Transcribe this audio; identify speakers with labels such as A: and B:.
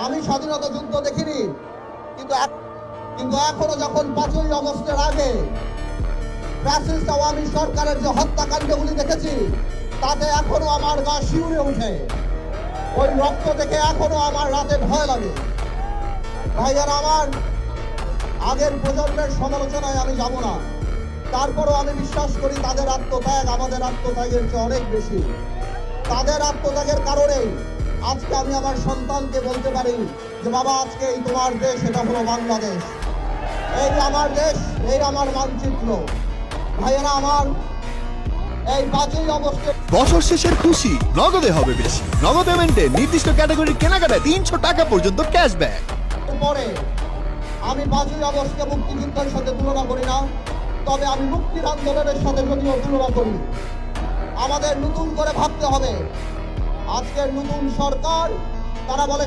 A: আমি স্বাধীনতা যুদ্ধ দেখিনি, কিন্তু কিন্তু এখনো যখন 5ই আগস্টের আগে ফ্যাসিস্ট আওয়ামী সরকারের যে হত্যাকাণ্ডগুলি দেখেছি, তাতে এখনো আমার গা শিউরে ওঠে। ওই রক্ত দেখে এখনো আমার রাতে ভয় লাগে। ভাইয়ারা আমার, আগের প্রজন্মের সমালোচনায় আমি যাব না, তারপরও আমি বিশ্বাস করি তাদের আত্মত্যাগ আমাদের আত্মত্যাগের চেয়ে অনেক বেশি। তাদের আত্মত্যাগের কারণেই আজকে আমি আমার সন্তানকে বলতে পারি যে বাবা, আজকে এই তোমার দেশ, এটা হলো বাংলাদেশ, এই আমার দেশ, এই আমার মানচিত্র। ভাইয়েরা আমার, এই 5ই আগস্টে
B: বছর শেষের খুশি নগদে হবে বেশি। নগদ পেমেন্টে নির্দিষ্ট ক্যাটাগরির কেনাকাটায় 300 টাকা পর্যন্ত ক্যাশব্যাক।
A: পরে আমি 5ই আগস্টকে মুক্তিযুদ্ধের সাথে তুলনা করি না, তবে আমি মুক্তির আন্দোলনের সাথে যদিও তুলনা করি। আমাদের নতুন করে ভাবতে হবে। আজকের নতুন সরকার, তারা বলে